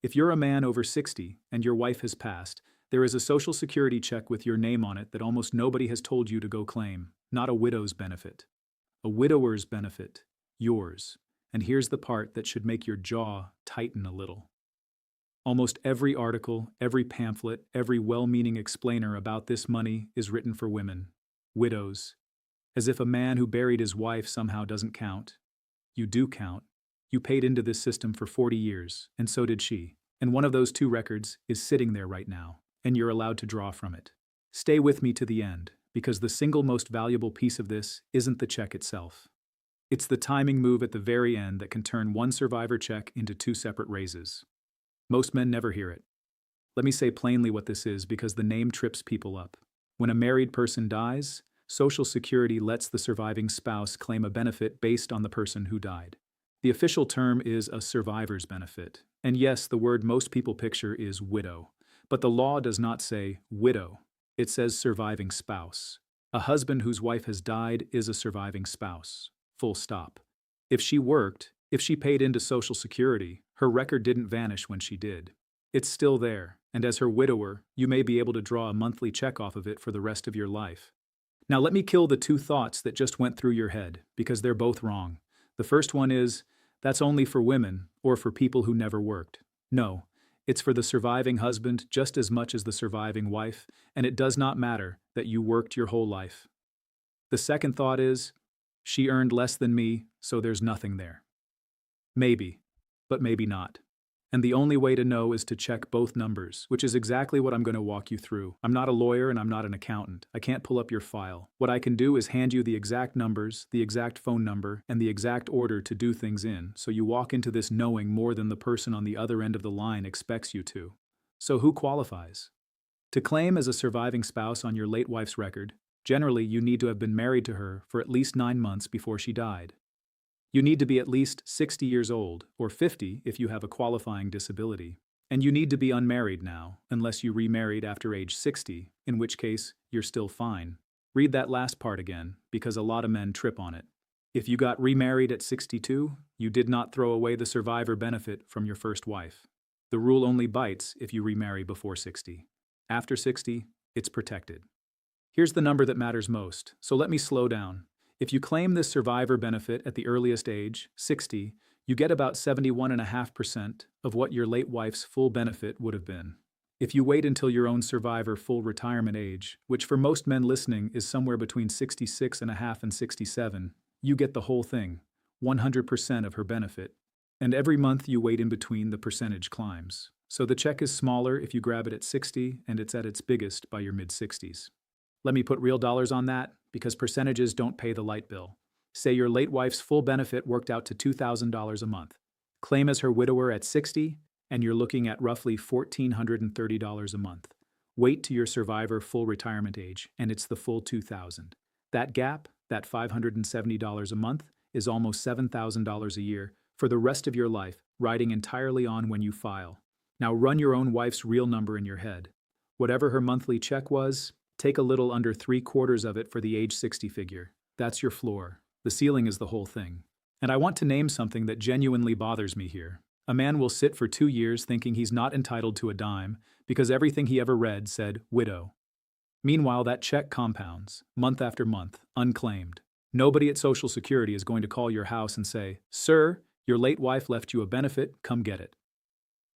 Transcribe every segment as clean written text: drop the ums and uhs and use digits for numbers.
If you're a man over 60 and your wife has passed, there is a Social Security check with your name on it that almost nobody has told you to go claim. Not a widow's benefit. A widower's benefit. Yours. And here's the part that should make your jaw tighten a little. Almost every article, every pamphlet, every well-meaning explainer about this money is written for women. Widows. As if a man who buried his wife somehow doesn't count. You do count. You paid into this system for 40 years, and so did she. And one of those two records is sitting there right now, and you're allowed to draw from it. Stay with me to the end, because the single most valuable piece of this isn't the check itself. It's the timing move at the very end that can turn one survivor check into two separate raises. Most men never hear it. Let me say plainly what this is because the name trips people up. When a married person dies, Social Security lets the surviving spouse claim a benefit based on the person who died. The official term is a survivor's benefit. And yes, the word most people picture is widow. But the law does not say widow. It says surviving spouse. A husband whose wife has died is a surviving spouse. Full stop. If she worked, if she paid into Social Security, her record didn't vanish when she did. It's still there, and as her widower, you may be able to draw a monthly check off of it for the rest of your life. Now let me kill the two thoughts that just went through your head, because they're both wrong. The first one is, that's only for women, or for people who never worked. No, it's for the surviving husband just as much as the surviving wife, and it does not matter that you worked your whole life. The second thought is, she earned less than me, so there's nothing there. Maybe, but maybe not. And the only way to know is to check both numbers, which is exactly what I'm going to walk you through. I'm not a lawyer and I'm not an accountant. I can't pull up your file. What I can do is hand you the exact numbers, the exact phone number, and the exact order to do things in, so you walk into this knowing more than the person on the other end of the line expects you to. So who qualifies? To claim as a surviving spouse on your late wife's record, generally you need to have been married to her for at least 9 months before she died. You need to be at least 60 years old, or 50 if you have a qualifying disability. And you need to be unmarried now, unless you remarried after age 60, in which case you're still fine. Read that last part again, because a lot of men trip on it. If you got remarried at 62, you did not throw away the survivor benefit from your first wife. The rule only bites if you remarry before 60. After 60, it's protected. Here's the number that matters most, so let me slow down. If you claim this survivor benefit at the earliest age, 60, you get about 71.5% of what your late wife's full benefit would have been. If you wait until your own survivor full retirement age, which for most men listening is somewhere between 66.5 and 67, you get the whole thing, 100% of her benefit. And every month you wait in between, the percentage climbs. So the check is smaller if you grab it at 60, and it's at its biggest by your mid-60s. Let me put real dollars on that, because percentages don't pay the light bill. Say your late wife's full benefit worked out to $2,000 a month. Claim as her widower at 60, and you're looking at roughly $1,430 a month. Wait to your survivor full retirement age, and it's the full $2,000. That gap, that $570 a month, is almost $7,000 a year for the rest of your life, riding entirely on when you file. Now run your own wife's real number in your head. Whatever her monthly check was, take a little under 3/4 of it for the age 60 figure. That's your floor. The ceiling is the whole thing. And I want to name something that genuinely bothers me here. A man will sit for 2 years thinking he's not entitled to a dime because everything he ever read said widow. Meanwhile, that check compounds, month after month, unclaimed. Nobody at Social Security is going to call your house and say, "Sir, your late wife left you a benefit, come get it."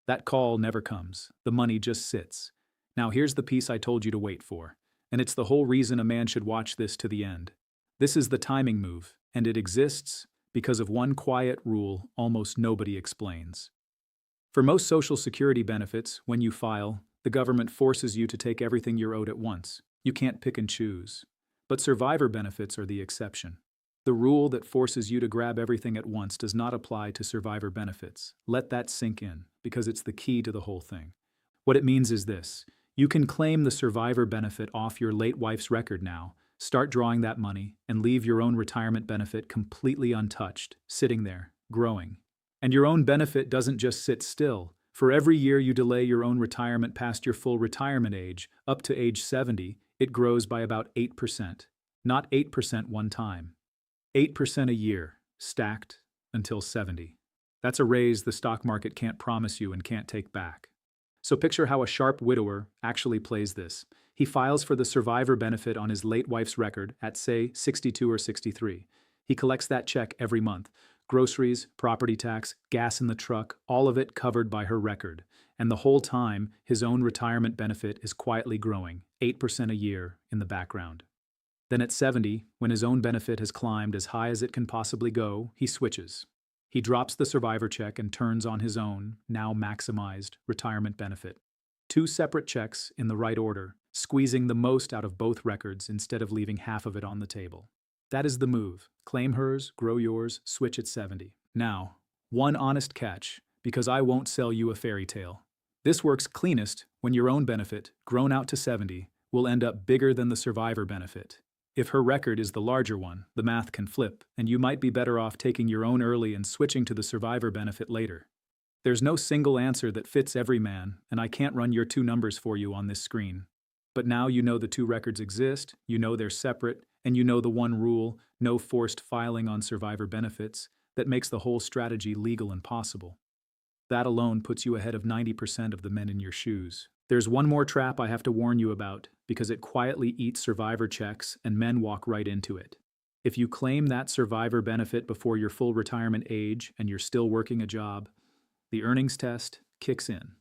That call never comes. The money just sits. Now here's the piece I told you to wait for. And it's the whole reason a man should watch this to the end. This is the timing move, and it exists because of one quiet rule almost nobody explains. For most Social Security benefits, when you file, the government forces you to take everything you're owed at once. You can't pick and choose. But survivor benefits are the exception. The rule that forces you to grab everything at once does not apply to survivor benefits. Let that sink in, because it's the key to the whole thing. What it means is this. You can claim the survivor benefit off your late wife's record now, start drawing that money, and leave your own retirement benefit completely untouched, sitting there, growing. And your own benefit doesn't just sit still. For every year you delay your own retirement past your full retirement age, up to age 70, it grows by about 8%. Not 8% one time. 8% a year, stacked until 70. That's a raise the stock market can't promise you and can't take back. So picture how a sharp widower actually plays this. He files for the survivor benefit on his late wife's record at, say, 62 or 63. He collects that check every month. Groceries, property tax, gas in the truck, all of it covered by her record. And the whole time, his own retirement benefit is quietly growing, 8% a year, in the background. Then at 70, when his own benefit has climbed as high as it can possibly go, he switches. He drops the survivor check and turns on his own, now maximized, retirement benefit. Two separate checks in the right order, squeezing the most out of both records instead of leaving half of it on the table. That is the move. Claim hers, grow yours, switch at 70. Now, one honest catch, because I won't sell you a fairy tale. This works cleanest when your own benefit, grown out to 70, will end up bigger than the survivor benefit. If her record is the larger one, the math can flip, and you might be better off taking your own early and switching to the survivor benefit later. There's no single answer that fits every man, and I can't run your two numbers for you on this screen. But now you know the two records exist, you know they're separate, and you know the one rule, no forced filing on survivor benefits, that makes the whole strategy legal and possible. That alone puts you ahead of 90% of the men in your shoes. There's one more trap I have to warn you about, because it quietly eats survivor checks and men walk right into it. If you claim that survivor benefit before your full retirement age and you're still working a job, the earnings test kicks in.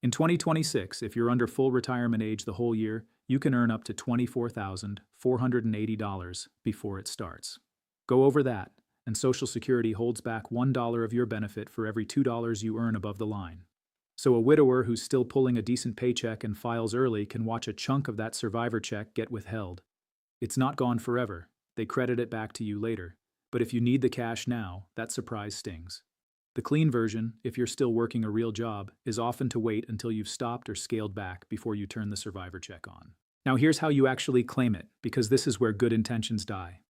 In 2026, if you're under full retirement age the whole year, you can earn up to $24,480 before it starts. Go over that, and Social Security holds back $1 of your benefit for every $2 you earn above the line. So a widower who's still pulling a decent paycheck and files early can watch a chunk of that survivor check get withheld. It's not gone forever. They credit it back to you later. But if you need the cash now, that surprise stings. The clean version, if you're still working a real job, is often to wait until you've stopped or scaled back before you turn the survivor check on. Now here's how you actually claim it, because this is where good intentions die.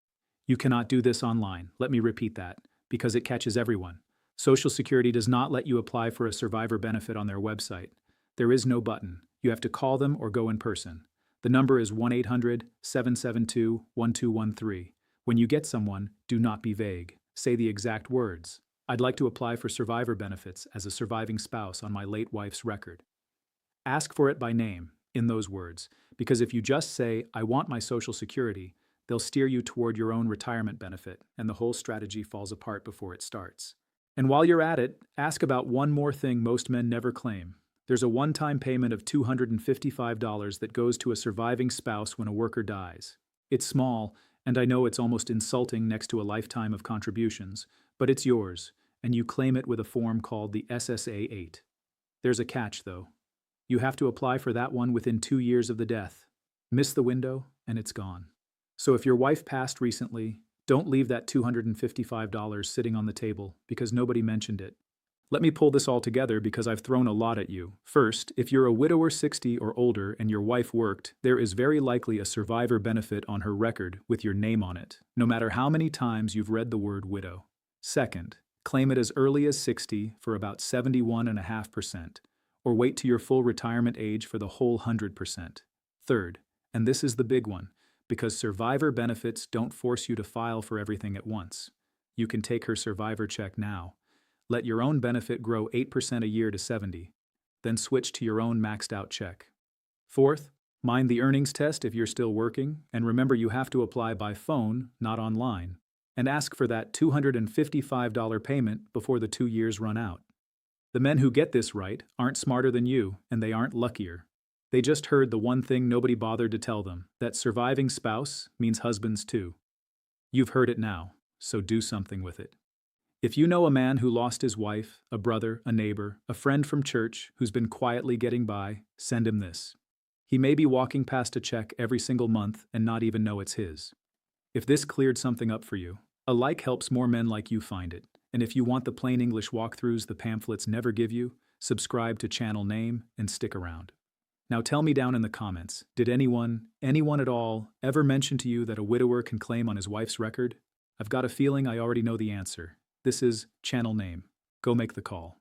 You cannot do this online. Let me repeat that, because it catches everyone. Social Security does not let you apply for a survivor benefit on their website. There is no button. You have to call them or go in person. The number is 1-800-772-1213. When you get someone, do not be vague. Say the exact words. I'd like to apply for survivor benefits as a surviving spouse on my late wife's record. Ask for it by name, in those words, because if you just say, I want my Social Security, they'll steer you toward your own retirement benefit, and the whole strategy falls apart before it starts. And while you're at it, ask about one more thing most men never claim. There's a one-time payment of $255 that goes to a surviving spouse when a worker dies. It's small, and I know it's almost insulting next to a lifetime of contributions, but it's yours, and you claim it with a form called the SSA-8. There's a catch, though. You have to apply for that one within 2 years of the death. Miss the window, and it's gone. So if your wife passed recently, don't leave that $255 sitting on the table because nobody mentioned it. Let me pull this all together because I've thrown a lot at you. First, if you're a widower 60 or older and your wife worked, there is very likely a survivor benefit on her record with your name on it, no matter how many times you've read the word widow. Second, claim it as early as 60 for about 71.5%, or wait to your full retirement age for the whole 100%. Third, and this is the big one, because survivor benefits don't force you to file for everything at once. You can take her survivor check now. Let your own benefit grow 8% a year to 70, then switch to your own maxed out check. Fourth, mind the earnings test if you're still working, and remember you have to apply by phone, not online, and ask for that $255 payment before the 2 years run out. The men who get this right aren't smarter than you, and they aren't luckier. They just heard the one thing nobody bothered to tell them, that surviving spouse means husbands too. You've heard it now, so do something with it. If you know a man who lost his wife, a brother, a neighbor, a friend from church who's been quietly getting by, send him this. He may be walking past a check every single month and not even know it's his. If this cleared something up for you, a like helps more men like you find it. And if you want the plain English walkthroughs the pamphlets never give you, subscribe to channel name and stick around. Now tell me down in the comments, did anyone at all, ever mention to you that a widower can claim on his wife's record? I've got a feeling I already know the answer. This is channel name. Go make the call.